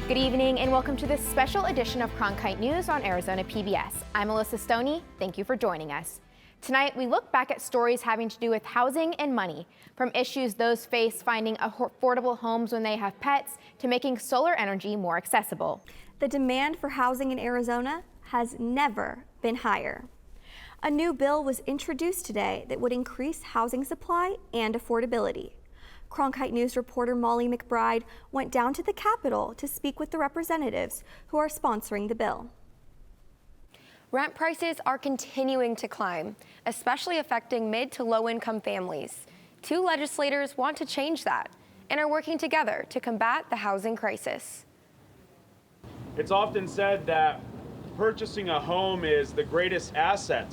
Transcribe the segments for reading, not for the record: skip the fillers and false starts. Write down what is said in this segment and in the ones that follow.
Good evening and welcome to this special edition of Cronkite News on Arizona PBS. I'm Melissa Stoney. Thank you for joining us. Tonight, we look back at stories having to do with housing and money, from issues those face finding affordable homes when they have pets to making solar energy more accessible. The demand for housing in Arizona has never been higher. A new bill was introduced today that would increase housing supply and affordability. Cronkite News reporter Molly McBride went down to the Capitol to speak with the representatives who are sponsoring the bill. Rent prices are continuing to climb, especially affecting mid to low-income families. Two legislators want to change that and are working together to combat the housing crisis. It's often said that purchasing a home is the greatest asset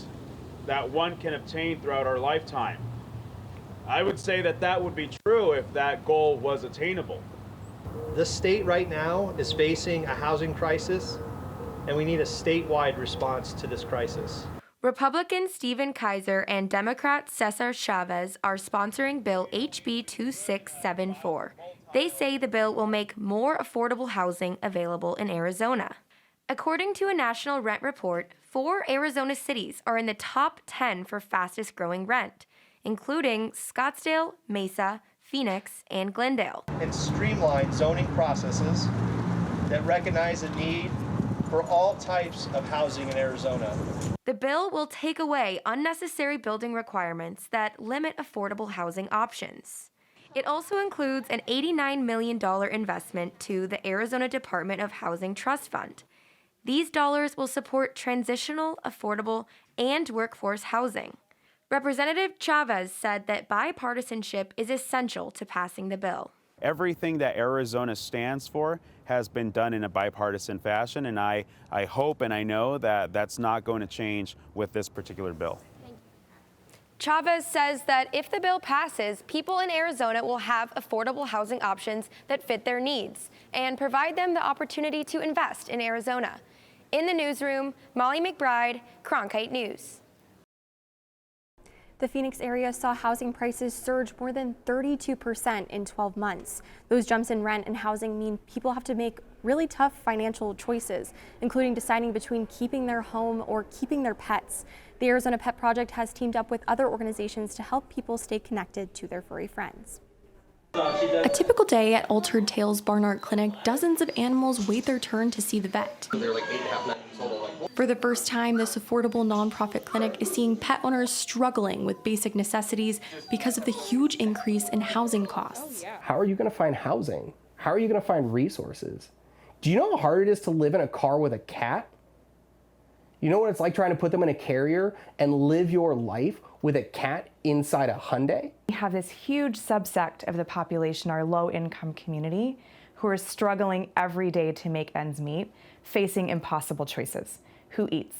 that one can obtain throughout our lifetime. I would say that that would be true if that goal was attainable. The state right now is facing a housing crisis, and we need a statewide response to this crisis. Republican Stephen Kaiser and Democrat Cesar Chavez are sponsoring Bill HB 2674. They say the bill will make more affordable housing available in Arizona. According to a national rent report, 4 Arizona cities are in the top 10 for fastest growing rent, including Scottsdale, Mesa, Phoenix, and Glendale. And streamline zoning processes that recognize the need for all types of housing in Arizona. The bill will take away unnecessary building requirements that limit affordable housing options. It also includes an $89 million investment to the Arizona Department of Housing Trust Fund. These dollars will support transitional, affordable, and workforce housing. Representative Chavez said that bipartisanship is essential to passing the bill. Everything that Arizona stands for has been done in a bipartisan fashion, and I hope and I know that that's not going to change with this particular bill. Chavez says that if the bill passes, people in Arizona will have affordable housing options that fit their needs and provide them the opportunity to invest in Arizona. In the newsroom, Molly McBride, Cronkite News. The Phoenix area saw housing prices surge more than 32% in 12 months. Those jumps in rent and housing mean people have to make really tough financial choices, including deciding between keeping their home or keeping their pets. The Arizona Pet Project has teamed up with other organizations to help people stay connected to their furry friends. A typical day at Altered Tales Barnard Clinic, dozens of animals wait their turn to see the vet. They're like 8.5, 9 years old. For the first time, this affordable nonprofit clinic is seeing pet owners struggling with basic necessities because of the huge increase in housing costs. How are you going to find housing? How are you going to find resources? Do you know how hard it is to live in a car with a cat? You know what it's like trying to put them in a carrier and live your life with a cat inside a Hyundai? We have this huge subsect of the population, our low-income community, who are struggling every day to make ends meet, facing impossible choices. Who eats?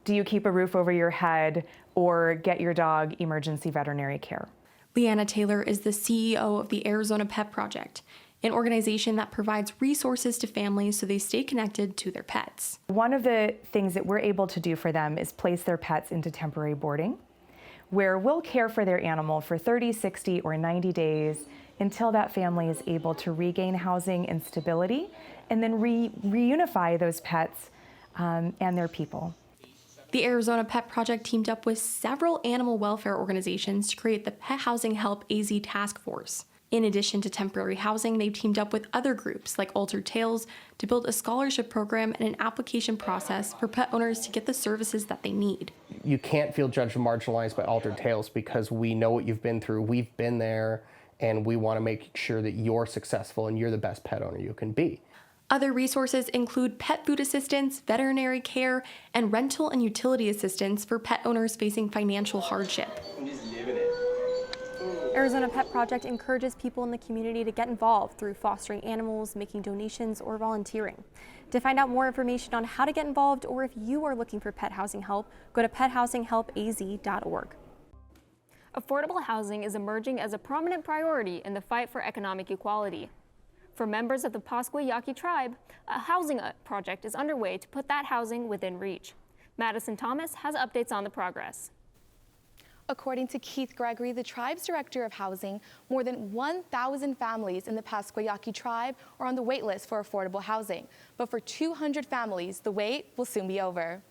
Do you keep a roof over your head or get your dog emergency veterinary care? Leanna Taylor is the CEO of the Arizona Pet Project, an organization that provides resources to families so they stay connected to their pets. One of the things that we're able to do for them is place their pets into temporary boarding, where we'll care for their animal for 30, 60, or 90 days until that family is able to regain housing and stability, and then reunify those pets and their people. The Arizona Pet Project teamed up with several animal welfare organizations to create the Pet Housing Help AZ Task Force. In addition to temporary housing, they've teamed up with other groups like Altered Tales to build a scholarship program and an application process for pet owners to get the services that they need. You can't feel judged or marginalized by Altered Tales because we know what you've been through. We've been there, and we want to make sure that you're successful and you're the best pet owner you can be. Other resources include pet food assistance, veterinary care, and rental and utility assistance for pet owners facing financial hardship. Arizona Pet Project encourages people in the community to get involved through fostering animals, making donations, or volunteering. To find out more information on how to get involved or if you are looking for pet housing help, go to pethousinghelpaz.org. Affordable housing is emerging as a prominent priority in the fight for economic equality. For members of the Pascua Yaqui tribe, a housing project is underway to put that housing within reach. Madison Thomas has updates on the progress. According to Keith Gregory, the tribe's director of housing, more than 1,000 families in the Pasquayaki tribe are on the wait list for affordable housing. But for 200 families, the wait will soon be over.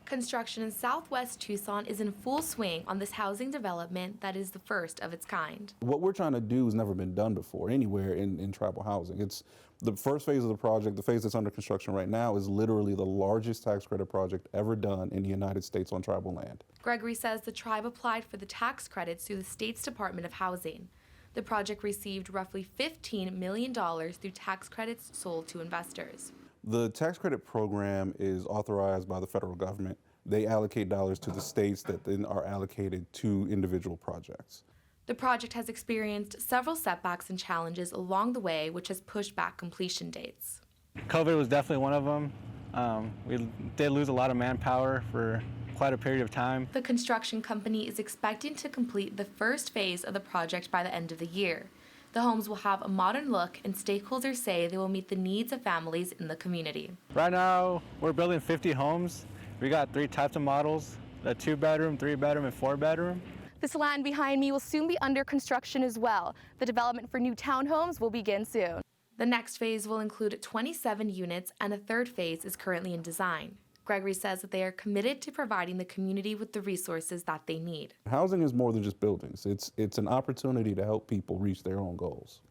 Construction in southwest Tucson is in full swing on this housing development that is the first of its kind. What we're trying to do has never been done before anywhere in tribal housing. It's the first phase of the project, the phase that's under construction right now, is literally the largest tax credit project ever done in the United States on tribal land. Gregory says the tribe applied for the tax credits through the state's Department of Housing. The project received roughly $15 million through tax credits sold to investors. The tax credit program is authorized by the federal government. They allocate dollars to the states that then are allocated to individual projects. The project has experienced several setbacks and challenges along the way, which has pushed back completion dates. COVID was definitely one of them. We did lose a lot of manpower for quite a period of time. The construction company is expecting to complete the first phase of the project by the end of the year. The homes will have a modern look, and stakeholders say they will meet the needs of families in the community. Right now, we're building 50 homes. We got 3 types of models, a 2-bedroom, 3-bedroom, and 4-bedroom. This land behind me will soon be under construction as well. The development for new townhomes will begin soon. The next phase will include 27 units, and a third phase is currently in design. Gregory says that they are committed to providing the community with the resources that they need. Housing is more than just buildings. It's an opportunity to help people reach their own goals.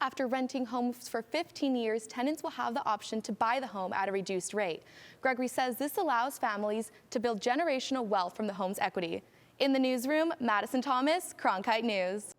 After renting homes for 15 years, tenants will have the option to buy the home at a reduced rate. Gregory says this allows families to build generational wealth from the home's equity. In the newsroom, Madison Thomas, Cronkite News.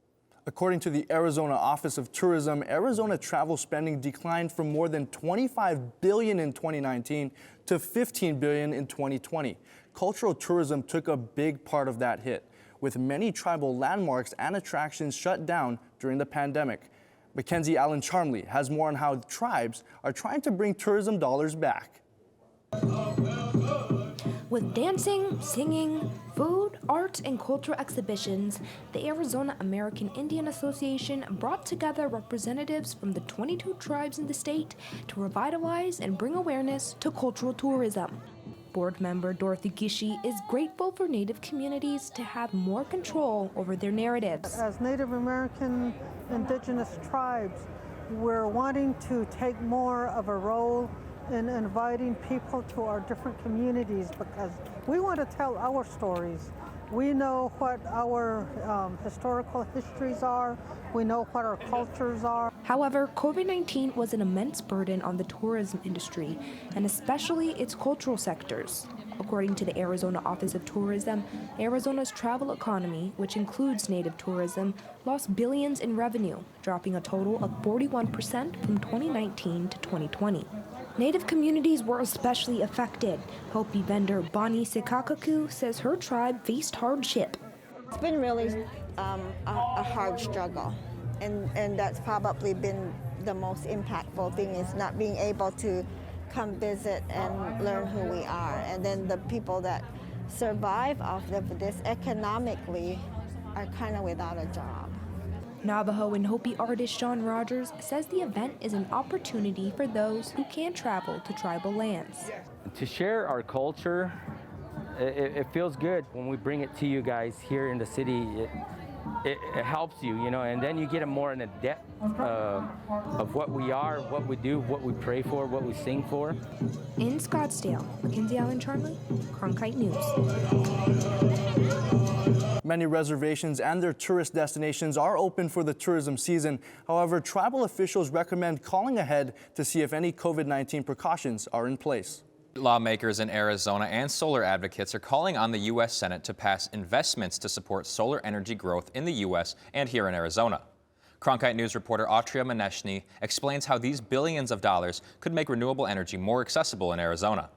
According to the Arizona Office of Tourism, Arizona travel spending declined from more than $25 billion in 2019 to $15 billion in 2020. Cultural tourism took a big part of that hit, with many tribal landmarks and attractions shut down during the pandemic. Mackenzie Allen Charmley has more on how tribes are trying to bring tourism dollars back. With dancing, singing, food, art, and cultural exhibitions, the Arizona American Indian Association brought together representatives from the 22 tribes in the state to revitalize and bring awareness to cultural tourism. Board member Dorothy Gishi is grateful for Native communities to have more control over their narratives. As Native American indigenous tribes, we're wanting to take more of a role in inviting people to our different communities because we want to tell our stories. We know what our historical histories are. We know what our cultures are. However, COVID-19 was an immense burden on the tourism industry, and especially its cultural sectors. According to the Arizona Office of Tourism, Arizona's travel economy, which includes native tourism, lost billions in revenue, dropping a total of 41% from 2019 to 2020. Native communities were especially affected. Hopi vendor Bonnie Sekakaku says her tribe faced hardship. It's been really a hard struggle, and that's probably been the most impactful thing is not being able to come visit and learn who we are. And then the people that survive off of this economically are kind of without a job. Navajo and Hopi artist Sean Rogers says the event is an opportunity for those who can't travel to tribal lands. To share our culture, it feels good when we bring it to you guys here in the city. It helps you, you know, and then you get a more in a depth of what we are, what we do, what we pray for, what we sing for. In Scottsdale, Mackenzie Allen Charmley, Cronkite News. Many reservations and their tourist destinations are open for the tourism season. However, tribal officials recommend calling ahead to see if any COVID-19 precautions are in place. Lawmakers in Arizona and solar advocates are calling on the U.S. Senate to pass investments to support solar energy growth in the U.S. and here in Arizona. Cronkite News reporter Autria Maneshny explains how these billions of dollars could make renewable energy more accessible in Arizona.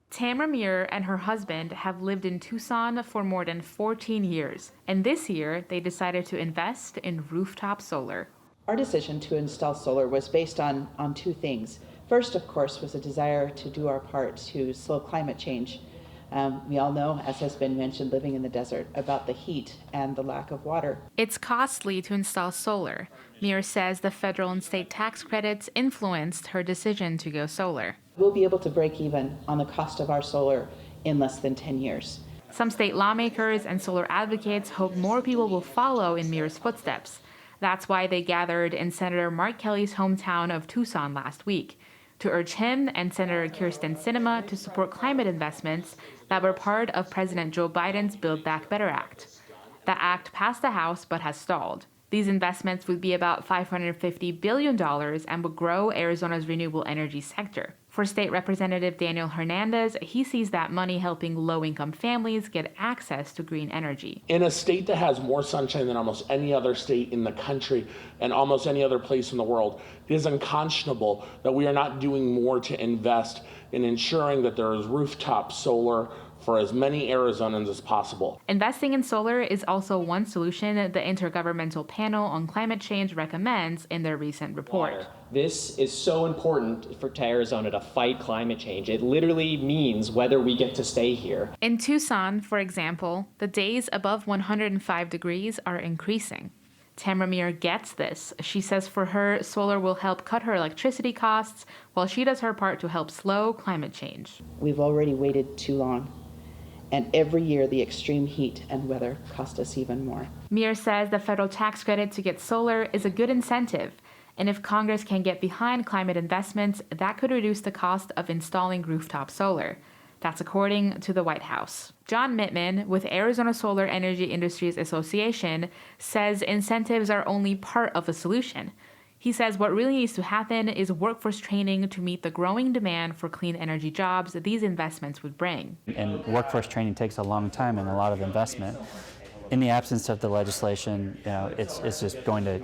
Tamara Muir and her husband have lived in Tucson for more than 14 years, and this year they decided to invest in rooftop solar. Our decision to install solar was based on two things. First, of course, was a desire to do our part to slow climate change. We all know, as has been mentioned, living in the desert, about the heat and the lack of water. It's costly to install solar. Muir says the federal and state tax credits influenced her decision to go solar. We'll be able to break even on the cost of our solar in less than 10 years. Some state lawmakers and solar advocates hope more people will follow in Muir's footsteps. That's why they gathered in Senator Mark Kelly's hometown of Tucson last week to urge him and Senator Kirsten Sinema to support climate investments that were part of President Joe Biden's Build Back Better Act. The act passed the House but has stalled. These investments would be about $550 billion and would grow Arizona's renewable energy sector. For State Representative Daniel Hernandez, he sees that money helping low-income families get access to green energy. In a state that has more sunshine than almost any other state in the country and almost any other place in the world, it is unconscionable that we are not doing more to invest in ensuring that there is rooftop solar for as many Arizonans as possible. Investing in solar is also one solution the Intergovernmental Panel on Climate Change recommends in their recent report. This is so important to Arizona to fight climate change. It literally means whether we get to stay here. In Tucson, for example, the days above 105 degrees are increasing. Tamara Muir gets this. She says for her, solar will help cut her electricity costs while she does her part to help slow climate change. We've already waited too long. And every year, the extreme heat and weather cost us even more. Muir says the federal tax credit to get solar is a good incentive. And if Congress can get behind climate investments, that could reduce the cost of installing rooftop solar. That's according to the White House. John Mittman with Arizona Solar Energy Industries Association says incentives are only part of the solution. He says what really needs to happen is workforce training to meet the growing demand for clean energy jobs that these investments would bring. And workforce training takes a long time and a lot of investment. In the absence of the legislation, it's just going to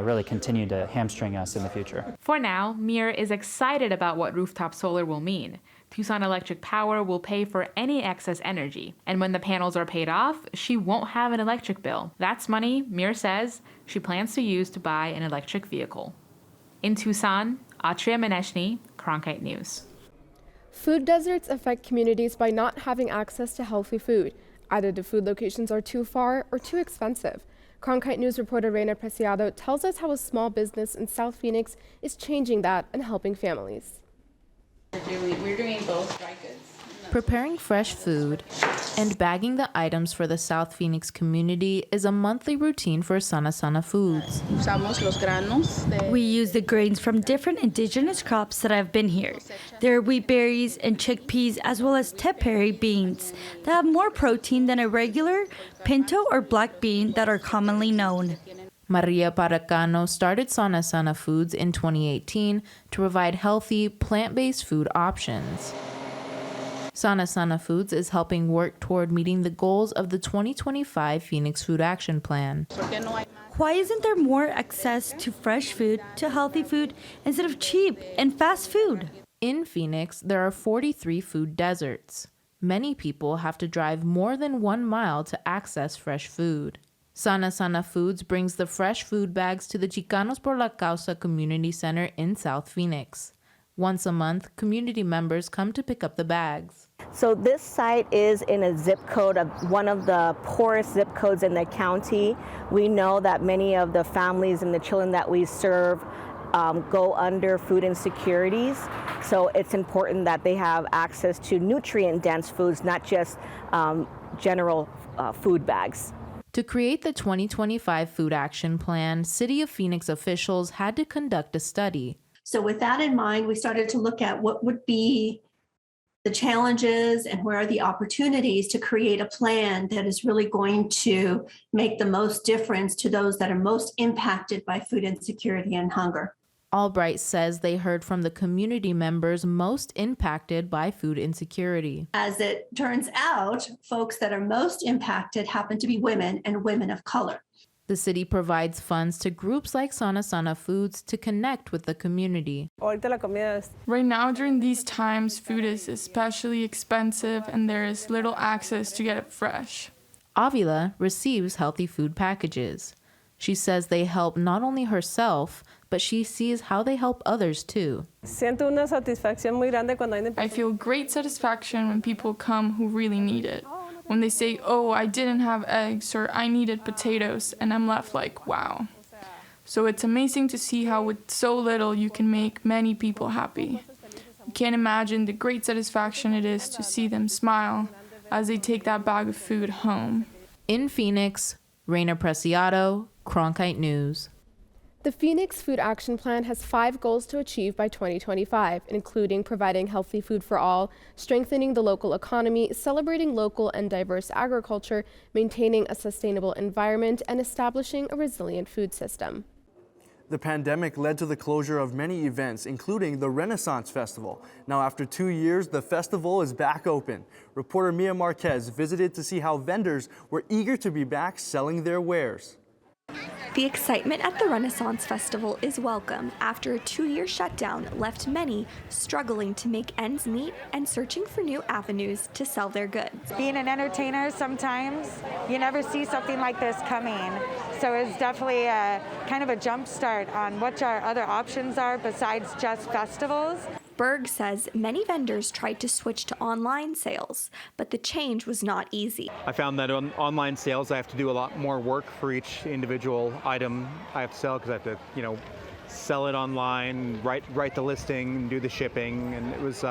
really continue to hamstring us in the future. For now, Muir is excited about what rooftop solar will mean. Tucson Electric Power will pay for any excess energy, and when the panels are paid off, she won't have an electric bill. That's money, Muir says, she plans to use to buy an electric vehicle. In Tucson, Atria Meneshny, Cronkite News. Food deserts affect communities by not having access to healthy food. Either the food locations are too far or too expensive. Cronkite News reporter Reina Preciado tells us how a small business in South Phoenix is changing that and helping families. We're doing both dry goods. Preparing fresh food and bagging the items for the South Phoenix community is a monthly routine for Sana Sana Foods. We use the grains from different indigenous crops that have been here. There are wheat berries and chickpeas as well as tepery beans that have more protein than a regular pinto or black bean that are commonly known. Maria Paracano started Sana Sana Foods in 2018 to provide healthy, plant-based food options. Sana Sana Foods is helping work toward meeting the goals of the 2025 Phoenix Food Action Plan. Why isn't there more access to fresh food, to healthy food, instead of cheap and fast food? In Phoenix, there are 43 food deserts. Many people have to drive more than 1 mile to access fresh food. Sana Sana Foods brings the fresh food bags to the Chicanos por la Causa Community Center in South Phoenix. Once a month, community members come to pick up the bags. So this site is in a zip code of one of the poorest zip codes in the county. We know that many of the families and the children that we serve go under food insecurities. So it's important that they have access to nutrient-dense foods, not just general food bags. To create the 2025 Food Action Plan, City of Phoenix officials had to conduct a study. So with that in mind, we started to look at what would be the challenges and where are the opportunities to create a plan that is really going to make the most difference to those that are most impacted by food insecurity and hunger. Albright says they heard from the community members most impacted by food insecurity. As it turns out, folks that are most impacted happen to be women and women of color. The city provides funds to groups like Sana Sana Foods to connect with the community. Right now, during these times, food is especially expensive and there is little access to get it fresh. Avila receives healthy food packages. She says they help not only herself, but she sees how they help others too. I feel great satisfaction when people come who really need it. When they say, oh, I didn't have eggs or I needed potatoes, and I'm left like, wow. So it's amazing to see how with so little you can make many people happy. You can't imagine the great satisfaction it is to see them smile as they take that bag of food home. In Phoenix, Raina Preciado, Cronkite News. The Phoenix Food Action Plan has 5 goals to achieve by 2025, including providing healthy food for all, strengthening the local economy, celebrating local and diverse agriculture, maintaining a sustainable environment, and establishing a resilient food system. The pandemic led to the closure of many events, including the Renaissance Festival. Now, after 2 years, the festival is back open. Reporter Mia Marquez visited to see how vendors were eager to be back selling their wares. The excitement at the Renaissance Festival is welcome after a 2-year shutdown left many struggling to make ends meet and searching for new avenues to sell their goods. Being an entertainer, sometimes you never see something like this coming. So it's definitely a kind of a jump start on what our other options are besides just festivals. Berg says many vendors tried to switch to online sales, but the change was not easy. I found that on online sales, I have to do a lot more work for each individual item I have to sell, because I have to, sell it online, write the listing, do the shipping, and it was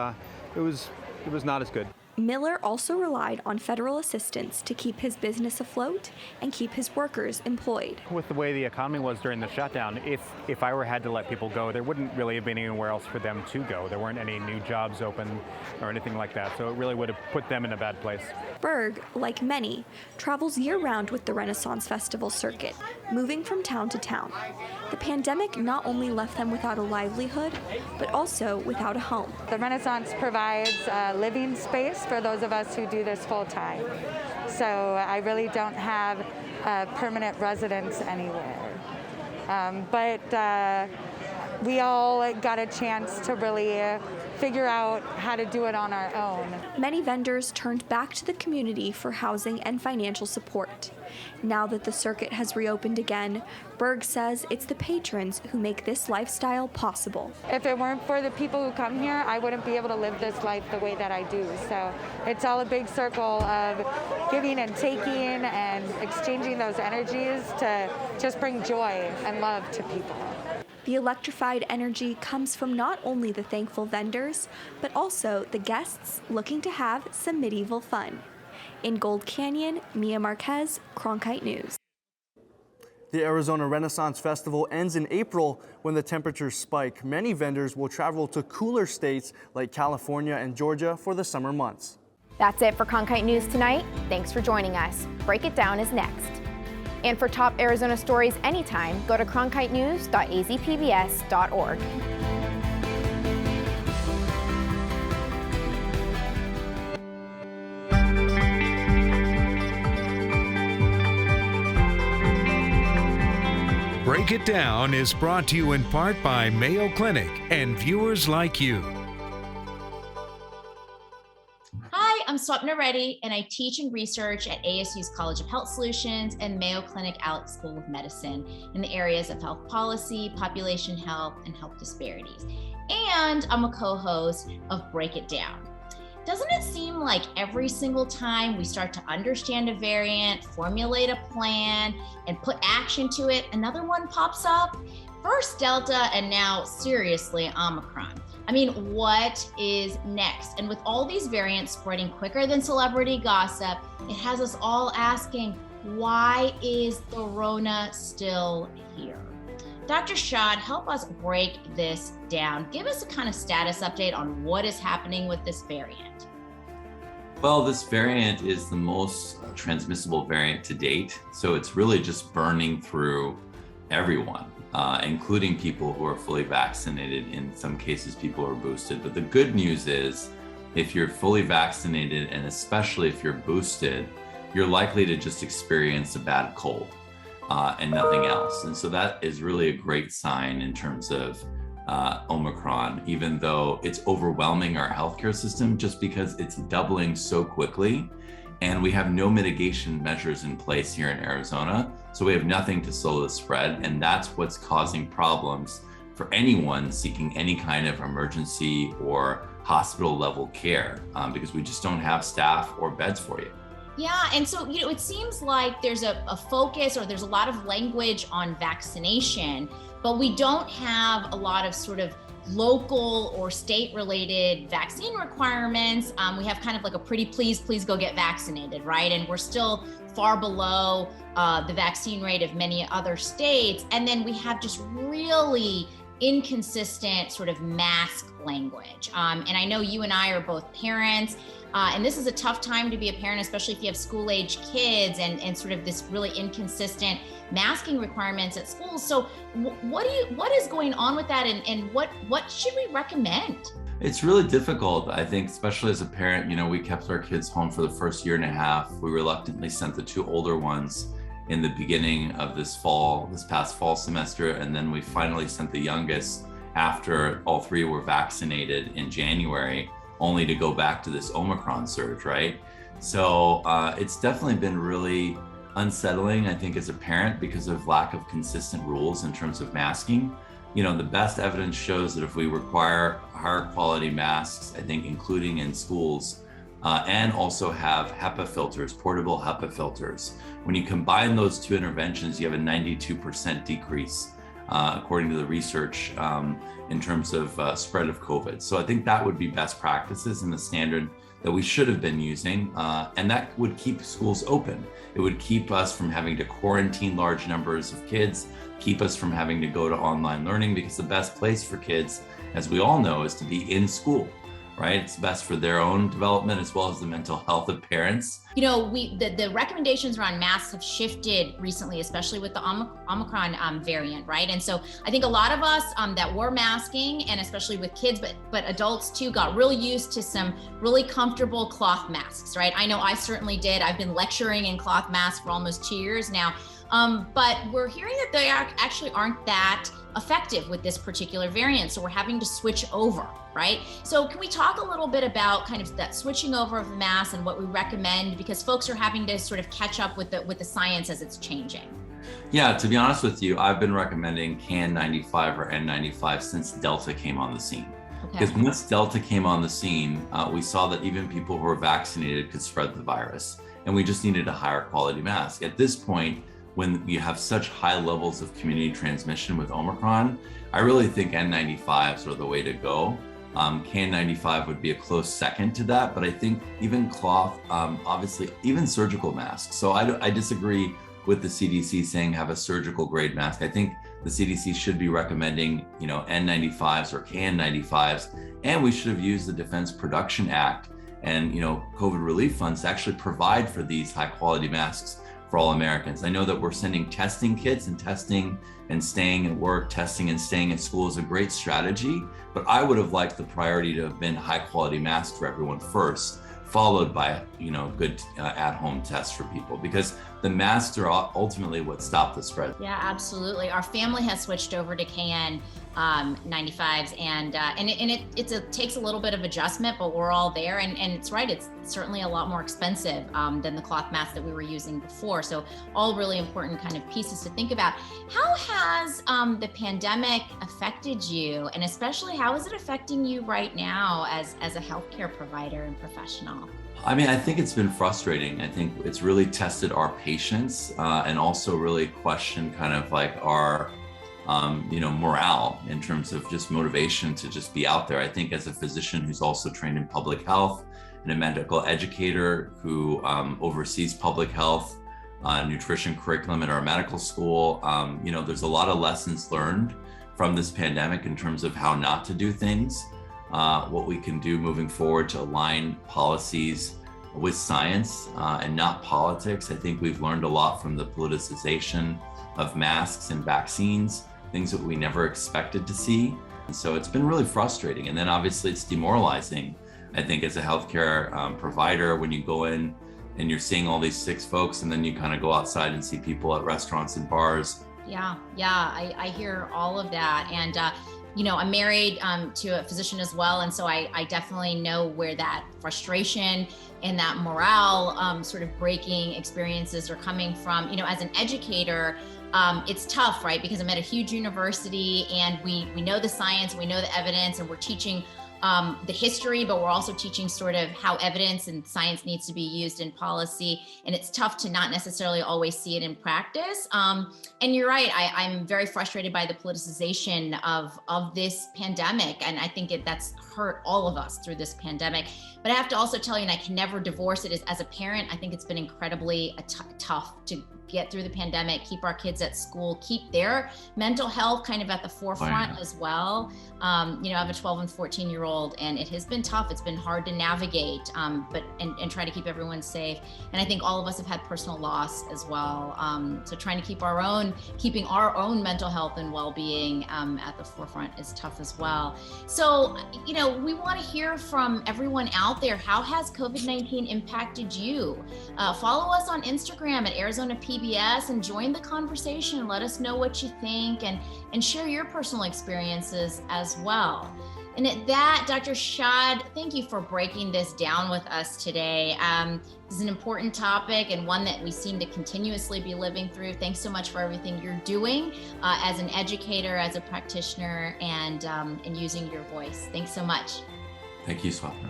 not as good. Miller also relied on federal assistance to keep his business afloat and keep his workers employed. With the way the economy was during the shutdown, if I had to let people go, there wouldn't really have been anywhere else for them to go. There weren't any new jobs open or anything like that, so it really would have put them in a bad place. Berg, like many, travels year-round with the Renaissance Festival circuit, moving from town to town. The pandemic not only left them without a livelihood, but also without a home. The Renaissance provides a living space for those of us who do this full time. So I really don't have a permanent residence anywhere. But we all got a chance to really figure out how to do it on our own. Many vendors turned back to the community for housing and financial support. Now that the circuit has reopened again, Berg says it's the patrons who make this lifestyle possible. If it weren't for the people who come here, I wouldn't be able to live this life the way that I do. So it's all a big circle of giving and taking and exchanging those energies to just bring joy and love to people. The electrified energy comes from not only the thankful vendors, but also the guests looking to have some medieval fun. In Gold Canyon, Mia Marquez, Cronkite News. The Arizona Renaissance Festival ends in April when the temperatures spike. Many vendors will travel to cooler states like California and Georgia for the summer months. That's it for Cronkite News tonight. Thanks for joining us. Break It Down is next. And for top Arizona stories anytime, go to cronkitenews.azpbs.org. Break It Down is brought to you in part by Mayo Clinic and viewers like you. Hi, I'm Swapna Reddy, and I teach and research at ASU's College of Health Solutions and Mayo Clinic Allick School of Medicine in the areas of health policy, population health, and health disparities. And I'm a co-host of Break It Down. Doesn't it seem like every single time we start to understand a variant, formulate a plan, and put action to it, another one pops up? First Delta, and now seriously Omicron. I mean, what is next? And with all these variants spreading quicker than celebrity gossip, it has us all asking, why is the Rona still here? Dr. Shad, help us break this down. Give us a kind of status update on what is happening with this variant. Well, this variant is the most transmissible variant to date. So it's really just burning through everyone, including people who are fully vaccinated. In some cases, people are boosted. But the good news is if you're fully vaccinated, and especially if you're boosted, you're likely to just experience a bad cold and nothing else. And so that is really a great sign in terms of Omicron, even though it's overwhelming our healthcare system just because it's doubling so quickly. And we have no mitigation measures in place here in Arizona. So we have nothing to slow the spread. And that's what's causing problems for anyone seeking any kind of emergency or hospital level care, because we just don't have staff or beds for you. Yeah, and so, it seems like there's a focus, or there's a lot of language on vaccination, but we don't have a lot of sort of local or state related vaccine requirements, we have kind of like a pretty please go get vaccinated, right? And we're still far below the vaccine rate of many other states. And then we have just really inconsistent sort of mask language. And I know you and I are both parents, and this is a tough time to be a parent, especially if you have school-age kids and sort of this really inconsistent masking requirements at schools. So what is going on with that, and what should we recommend? It's really difficult, I think, especially as a parent. You know, we kept our kids home for the first year and a half. We reluctantly sent the two older ones in the beginning of this past fall semester, and then we finally sent the youngest after all three were vaccinated in January, only to go back to this Omicron surge, right? So it's definitely been really unsettling, I think, as a parent because of lack of consistent rules in terms of masking. You know, the best evidence shows that if we require higher quality masks, I think including in schools, and also have HEPA filters, portable HEPA filters. When you combine those two interventions, you have a 92% decrease, according to the research, in terms of spread of COVID. So I think that would be best practices and the standard that we should have been using, and that would keep schools open. It would keep us from having to quarantine large numbers of kids, keep us from having to go to online learning, because the best place for kids, as we all know, is to be in school. Right? It's best for their own development as well as the mental health of parents. You know, the recommendations around masks have shifted recently, especially with the Omicron variant, right? And so I think a lot of us that were masking, and especially with kids, but adults too, got really used to some really comfortable cloth masks, right? I know I certainly did. I've been lecturing in cloth masks for almost 2 years now. But we're hearing that they actually aren't that effective with this particular variant. So we're having to switch over, right? So can we talk a little bit about kind of that switching over of the mask and what we recommend, because folks are having to sort of catch up with the science as it's changing? Yeah, to be honest with you, I've been recommending KN95 or N95 since Delta came on the scene. Because once Delta came on the scene, we saw that even people who were vaccinated could spread the virus, and we just needed a higher quality mask. At this point, when you have such high levels of community transmission with Omicron, I really think N95s are the way to go. KN95 would be a close second to that, but I think even cloth, obviously, even surgical masks. So I disagree with the CDC saying have a surgical grade mask. I think the CDC should be recommending, you know, N95s or KN95s, and we should have used the Defense Production Act and, you know, COVID relief funds to actually provide for these high quality masks for all Americans. I know that we're sending testing kits, and testing and staying at work, testing and staying at school is a great strategy, but I would have liked the priority to have been high quality masks for everyone first, followed by, you know, good at-home tests for people, because the masks are ultimately what stop the spread. Yeah, absolutely. Our family has switched over to KN95s, and it takes a little bit of adjustment, but we're all there. And it's right, it's certainly a lot more expensive than the cloth mask that we were using before. So all really important kind of pieces to think about. How has the pandemic affected you, and especially how is it affecting you right now as a healthcare provider and professional? I mean, I think it's been frustrating. I think it's really tested our patience, and also really questioned kind of like our, you know, morale in terms of just motivation to just be out there. I think as a physician who's also trained in public health and a medical educator who oversees public health, nutrition curriculum at our medical school, you know, there's a lot of lessons learned from this pandemic in terms of how not to do things. What we can do moving forward to align policies with science and not politics. I think we've learned a lot from the politicization of masks and vaccines, things that we never expected to see. And so it's been really frustrating. And then obviously it's demoralizing, I think, as a healthcare provider, when you go in and you're seeing all these sick folks, and then you kind of go outside and see people at restaurants and bars. Yeah, I hear all of that. And you know, I'm married to a physician as well. And so I definitely know where that frustration and that morale sort of breaking experiences are coming from. You know, as an educator, it's tough, right? Because I'm at a huge university, and we know the science, we know the evidence, and we're teaching the history, but we're also teaching sort of how evidence and science needs to be used in policy. And it's tough to not necessarily always see it in practice. And you're right, I'm very frustrated by the politicization of this pandemic. And I think that's hurt all of us through this pandemic. But I have to also tell you, and I can never divorce it, as a parent, I think it's been incredibly tough to get through the pandemic, keep our kids at school, keep their mental health kind of at the forefront as well. I have a 12 and 14-year-old, and it has been tough. It's been hard to navigate, but try to keep everyone safe. And I think all of us have had personal loss as well. So trying to keeping our own mental health and well-being at the forefront is tough as well. So, we want to hear from everyone out there. How has COVID-19 impacted you? Follow us on Instagram at Arizona PBS and join the conversation. Let us know what you think and share your personal experiences as well. And at that, Dr. Shad, thank you for breaking this down with us today. This is an important topic and one that we seem to continuously be living through. Thanks so much for everything you're doing as an educator, as a practitioner, and using your voice. Thanks so much. Thank you, Swapna.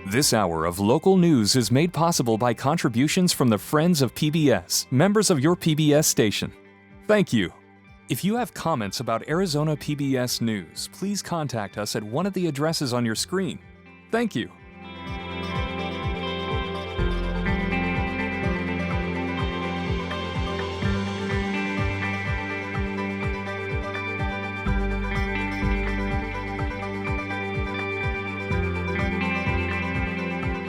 This hour of local news is made possible by contributions from the Friends of PBS, members of your PBS station. Thank you. If you have comments about Arizona PBS News, please contact us at one of the addresses on your screen. Thank you.